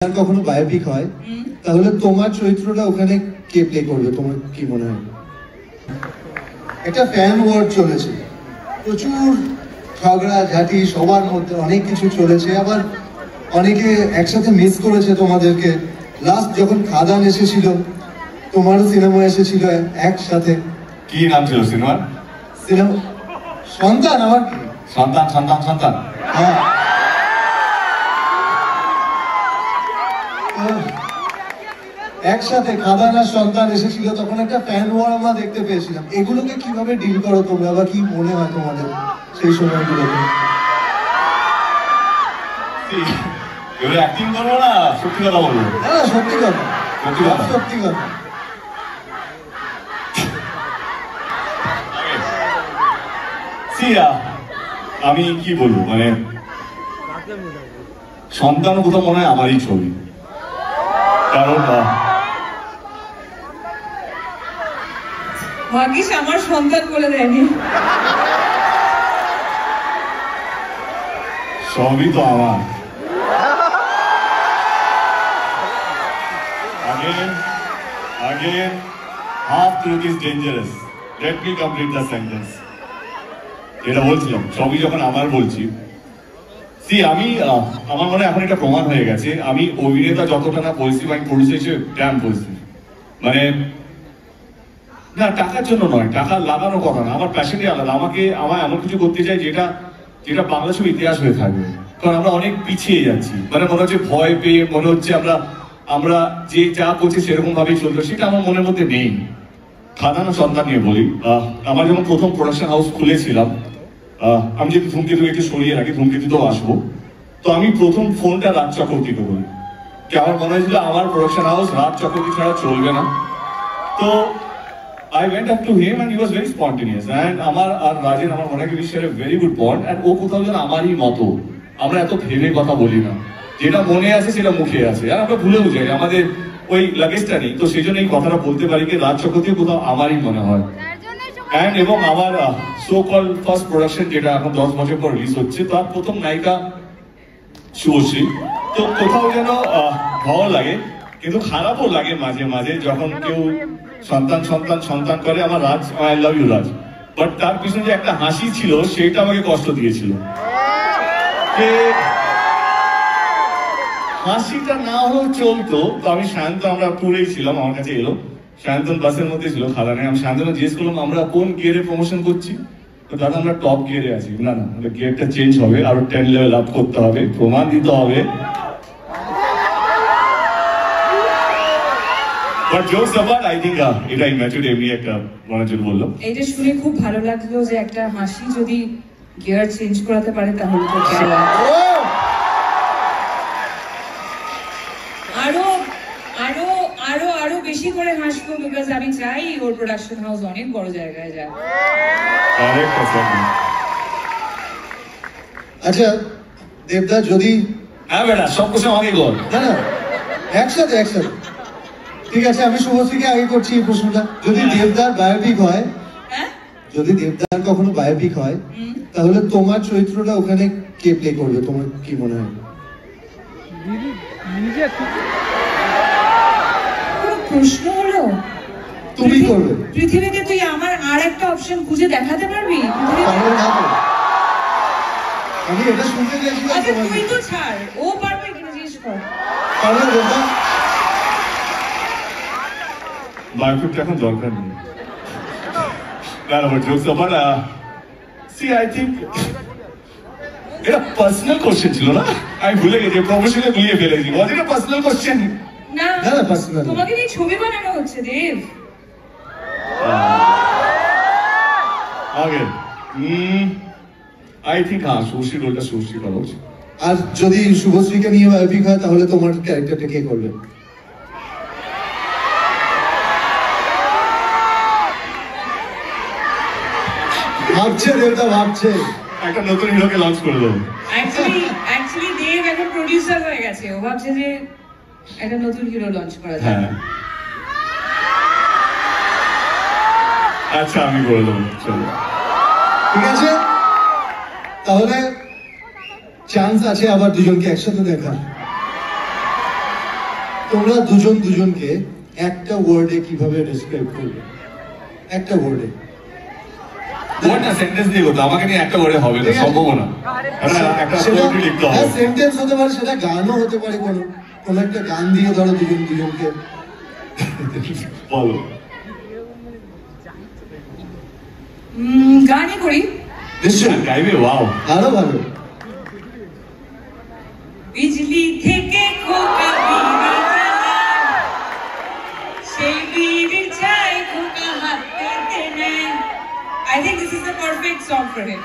আর কখনো বায়োপিক হয় তাহলে তোমার চরিত্রটা ওখানে কে প্লে করবে, তোমার কি মনে হয়? একটা ফ্যান ওয়ার চলেছে, প্রচুর ঝগড়া ঝাঁটি, সবার মধ্যে অনেক কিছু চলেছে, আবার অনেকে একসাথে মিস করেছে তোমাদেরকে। লাস্ট যখন খাদান এসেছিল, তোমারও সিনেমা এসেছিল একসাথে। কি নাম ছিল সিনেমার? সিনেমা সন্তান। আমার কি সন্তান সন্তান সন্তান। হ্যাঁ, একসাথে খাদান আর সন্তান এসেছিল, তখন একটা ফ্যান ওয়ার আমরা দেখতে পেয়েছিলাম। এগুলোকে কিভাবে ডিল করো তোমরা, বা কি মনে হয় তোমাদের সেই সময়গুলোকে? এবারে অ্যাক্টিং করবো না সত্যি কথা বলবো? না, সত্যি কথা, সত্যি কথা, সত্যি কথা। আমি কি বলবো, মানে সন্তান কোথাও মনে হয় আমারই ছবি, কারণ ভাগ্যিস আমার সন্তান বলে দেয়নি। সবই তো আমার। Again, half truth is dangerous. Let me complete the sentence. এটা বলছিলাম, সবই যখন আমার বলছি, আমি আমার মনে এখন এটা প্রমাণ হয়ে গেছে, আমি অভিনেতা যতটা না পরিস্থিতি আমি পরিস্থিতি হিসেবে ড্যাম পরিস্থিতি, মানে না টাকার জন্য নয়, টাকা লাগানো কথা না, আমার প্যাশনই আলাদা। আমার এমন কিছু করতে চাই যেটা যেটা বাংলাদেশের ইতিহাস হয়ে থাকবে, কারণ আমরা অনেক পিছিয়ে যাচ্ছি, মানে মনে হচ্ছে ভয় পেয়ে, মনে হচ্ছে আমরা যে যা করছি সেরকম ভাবেই চলবে, সেটা আমার মনের মধ্যে নেই। খাদান ও সন্তান নিয়ে বলি, আমার যখন প্রথম প্রোডাকশন হাউস খুলেছিলাম, আমি যদি ধূমকেতু একটু সরিয়ে রাখি, ধূমকেতুতেও আসবো, তো আমি প্রথম ফোনটা রাজ চক্রবর্তীকে বলি, কি আমার মনে হয়েছিল আমার প্রোডাকশন হাউস রাজ চক্রবর্তী ছাড়া চলবে না। তো I went up to him and he was very spontaneous, and আমার আর রাজের আমার মনে হয় share a very good bond, and ও কোথাও যেন আমারই মতো, আমরা এত ভেবে কথা বলি না, যেটা মনে আছে সেটা মুখে আছে, আর আমরা ভুলেও যাই, আমাদের ওই লাগেজটা নেই, তো সেই জন্য এই কথাটা বলতে পারি কি রাজ চক্রবর্তী কোথাও আমারই মনে হয়। অ্যান্ড এবং আমার সো কল ফার্স্ট প্রোডাকশন, যেটা এখন 10 বছর পর রিলিজ হচ্ছে, তার প্রথম নায়িকা শুভশ্রী, তো কোথাও যেন ভালো লাগে, কিন্তু খারাপও লাগে মাঝে মাঝে যখন কেউ সন্তান সন্তান সন্তান করে। আমার Raj, I love you Raj, but তার পিছনে যে একটা হাসি ছিল সেটা আমাকে কষ্ট দিয়েছিল। হাসিটা না হলেও চলতো, তো আমি শান্ত, আমরা ট্যুরেই ছিলাম, আমার কাছে এলো শান্তন, বাসের মধ্যে ছিল খাদানে, আমি শান্তনকে জিজ্ঞেস করলাম আমরা কোন গিয়ারে প্রমোশন করছি, তো দাদা আমরা টপ গিয়ারে আছি। না না, গিয়ারটা চেঞ্জ হবে, আরো 10 লেভেল আপ করতে হবে, প্রমাণ দিতে হবে। But jokes about, I think এটা ইম্যাচুর এমনি একটা মনোযোগ বললো। এইটা শুনে খুব ভালো লাগলো যে একটা হাসি যদি গিয়ার চেঞ্জ করাতে পারে তাহলে তো আরো আরো আরো আরো বেশি করে হাসবো, বিকজ আমি চাই ওর প্রোডাকশন হাউস অনেক বড় জায়গায় যাক। আচ্ছা দেবদা, যদি হ্যাঁ বেটা সব কিছু আমাকে বল। না না, একসাথে একসাথে, ঠিক আছে, আমি শুভশ্রীকে আগে করছি এই প্রশ্নটা। যদি দেবদার বায়োপিক হয়, যদি দেবদার কখনো বায়োপিক হয় তাহলে তোমার চরিত্রটা ওখানে কে প্লে করবে, তোমার কি মনে হয়? প্রশ্ন হলো তুমি করবে পৃথিবীতে, তুই আমার আর একটা অপশন খুঁজে দেখাতে পারবি? আমি এটা শুনতে চাইছিলাম। আচ্ছা তুই তো ছাড়, ও পারবে কিনা জিজ্ঞেস কর। পারবে দেবদা? বায়োপিকটা এখন দরকার নেই। না না, but jokes about, see I think এটা পার্সোনাল কোশ্চেন ছিল না, আমি ভুলে গেছি, প্রফেশনালি গুলিয়ে ফেলেছি। Was it a personal question? না না না, পার্সোনাল। তোমাকে নিয়ে ছবি বানানো হচ্ছে দেব। আগে আই থিংক সুশ্রী রোলটা সুশ্রী করা উচিত। আর যদি শুভশ্রীকে নিয়ে বায়োপিক হয় তাহলে তোমার ক্যারেক্টারটা কে করবে? ভাবছে দেবদা, ভাবছে একটা নতুন হিরোকে লঞ্চ করে দেবো। অ্যাকচুয়ালি দেব এখন প্রোডিউসার হয়ে গেছে, ও ভাবছে যে একটা নতুন হিরো লঞ্চ করা যায়। হ্যাঁ আচ্ছা, আমি করে দেবো, চলো ঠিক আছে। তাহলে চান্স আছে আবার দুজনকে একসাথে দেখার। তোমরা দুজন দুজনকে একটা ওয়ার্ডে কিভাবে ডেসক্রাইব করবে? একটা ওয়ার্ডে। ওয়ার্ডটা সেন্টেন্স দিয়ে করতে আমাকে নিয়ে একটা ওয়ার্ডে হবে না, সম্ভব না। একটা পোয়েট্রি লিখতে হবে। সেন্টেন্স হতে পারে, সেটা গানও হতে পারে, কোনো একটা গান দিয়ে ধরো দুজন দুজনকে বলো। গানই করি। নিশ্চয়ই গাইবে, ওয়াও, আরো ভালো। বিজলি থেকে খোকা বিড়ি জ্বালায়, সেই বিড়ির ছাই খোকা হাতে নেয়। I think this is the perfect song for him.